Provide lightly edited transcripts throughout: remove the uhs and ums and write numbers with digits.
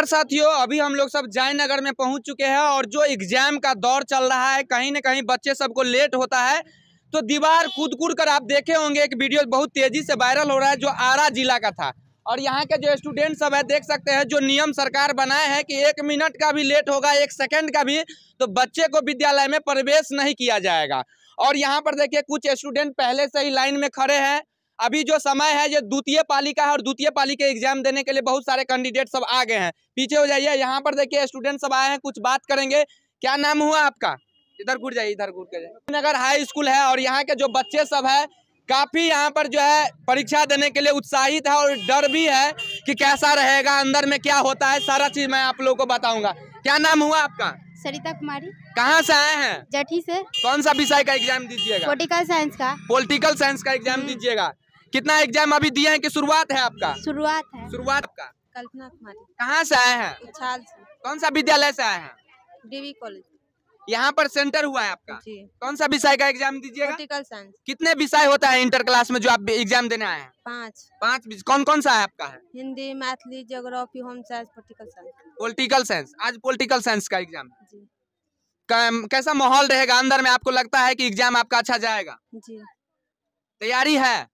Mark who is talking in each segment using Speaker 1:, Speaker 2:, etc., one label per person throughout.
Speaker 1: नमस्कार साथियों, अभी हम लोग सब जयनगर में पहुंच चुके हैं और जो एग्जाम का दौर चल रहा है, कहीं ना कहीं बच्चे सबको लेट होता है तो दीवार कूद कर आप देखे होंगे एक वीडियो बहुत तेजी से वायरल हो रहा है जो आरा जिला का था। और यहाँ के जो स्टूडेंट सब है देख सकते हैं, जो नियम सरकार बनाए हैं कि 1 मिनट का भी लेट होगा, 1 सेकंड का भी, तो बच्चे को विद्यालय में प्रवेश नहीं किया जाएगा। और यहाँ पर देखिए कुछ स्टूडेंट पहले से ही लाइन में खड़े हैं। अभी जो समय है ये द्वितीय पाली का है और द्वितीय पाली के एग्जाम देने के लिए बहुत सारे कैंडिडेट सब आ गए हैं। पीछे हो जाइए, यहाँ पर देखिए स्टूडेंट सब आए हैं, कुछ बात करेंगे। क्या नाम हुआ आपका? इधर घूर जाइए, इधर घूर के जाइए। नगर हाई स्कूल है और यहाँ के जो बच्चे सब है काफी यहाँ पर जो है परीक्षा देने के लिए उत्साहित है और डर भी है कि कैसा रहेगा, अंदर में क्या होता है, सारा चीज मैं आप लोगों को बताऊंगा। क्या नाम हुआ आपका?
Speaker 2: सरिता कुमारी।
Speaker 1: कहाँ से आए हैं?
Speaker 2: जठी से।
Speaker 1: कौन सा विषय का एग्जाम दीजिएगा?
Speaker 2: पॉलिटिकल साइंस का।
Speaker 1: पॉलिटिकल साइंस का एग्जाम दीजिएगा। कितना एग्जाम अभी दिए हैं कि शुरुआत है आपका?
Speaker 2: शुरुआत है।
Speaker 1: शुरुआत आपका।
Speaker 2: कल्पना कुमारी।
Speaker 1: कहाँ से आए हैं?
Speaker 2: उछाल से।
Speaker 1: कौन सा विद्यालय से आए हैं?
Speaker 2: DV college.
Speaker 1: यहाँ पर सेंटर हुआ है आपका?
Speaker 2: जी।
Speaker 1: कौन सा विषय का एग्जाम दीजिएगा?
Speaker 2: Political science.
Speaker 1: कितने विषय होता है इंटर क्लास में जो आप एग्जाम देने आए हैं?
Speaker 2: 5।
Speaker 1: 5 विषय। कौन कौन सा है आपका? है
Speaker 2: Hindi, Maithili, geography, home science, political science.
Speaker 1: Political science. आज पॉलिटिकल साइंस का एग्जाम।
Speaker 2: जी।
Speaker 1: कैसा माहौल रहेगा अंदर में? आपको लगता है कि एग्जाम आपका अच्छा जाएगा?
Speaker 2: जी।
Speaker 1: तैयारी है?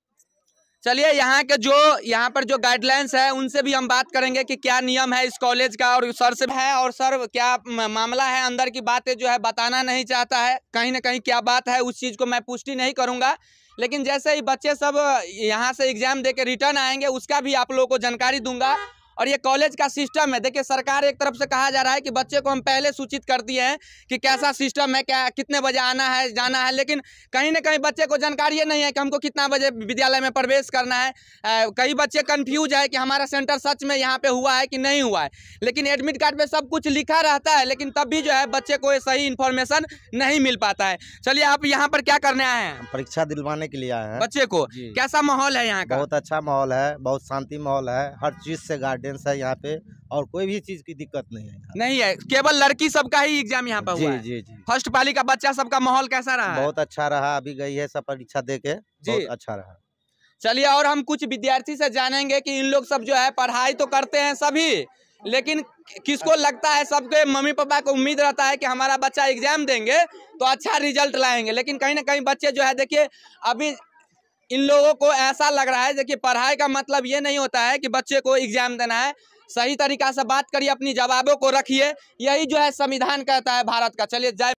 Speaker 1: चलिए यहाँ पर जो गाइडलाइंस है उनसे भी हम बात करेंगे कि क्या नियम है इस कॉलेज का, और सर से है और सर क्या मामला है, अंदर की बातें जो है बताना नहीं चाहता है। कहीं ना कहीं क्या बात है उस चीज़ को मैं पुष्टि नहीं करूँगा, लेकिन जैसे ही बच्चे सब यहाँ से एग्जाम दे के रिटर्न आएंगे उसका भी आप लोगों को जानकारी दूंगा। और ये कॉलेज का सिस्टम है, देखिए सरकार एक तरफ से कहा जा रहा है कि बच्चे को हम पहले सूचित कर दिए हैं कि कैसा सिस्टम है, क्या कितने बजे आना है जाना है, लेकिन कहीं ना कहीं बच्चे को जानकारी ये नहीं है कि हमको कितना बजे विद्यालय में प्रवेश करना है। कई बच्चे कंफ्यूज है कि हमारा सेंटर सच में यहाँ पे हुआ है कि नहीं हुआ है, लेकिन एडमिट कार्ड पे सब कुछ लिखा रहता है, लेकिन तब भी जो है बच्चे को सही इन्फॉर्मेशन नहीं मिल पाता है। चलिए, आप यहाँ पर क्या करने आए हैं?
Speaker 3: परीक्षा दिलवाने के लिए आए हैं
Speaker 1: बच्चे को। कैसा माहौल है यहाँ का?
Speaker 3: बहुत अच्छा माहौल है, बहुत शांति माहौल है, हर चीज से गार्डियंस है यहाँ पे और कोई भी चीज की दिक्कत नहीं है। नहीं है,
Speaker 1: केवल लड़की सबका ही एग्जाम यहाँ पर हुआ है।
Speaker 3: जी जी।
Speaker 1: फर्स्ट पाली का बच्चा सबका माहौल कैसा रहा?
Speaker 3: बहुत अच्छा रहा, अभी गई है सब परीक्षा दे के, बहुत अच्छा रहा।
Speaker 1: चलिए, और हम कुछ विद्यार्थी से जानेंगे कि इन लोग सब जो है पढ़ाई तो करते हैं सभी, लेकिन किसको लगता है, सबके मम्मी पापा को उम्मीद रहता है कि हमारा बच्चा एग्जाम देंगे तो अच्छा रिजल्ट लाएंगे, लेकिन कहीं ना कहीं बच्चे जो है देखिए अभी इन लोगों को ऐसा लग रहा है। देखिए, पढ़ाई का मतलब ये नहीं होता है कि बच्चे को एग्जाम देना है। सही तरीका से बात करिए, अपनी जवाबों को रखिए, यही जो है संविधान कहता है भारत का। चलिए, जय।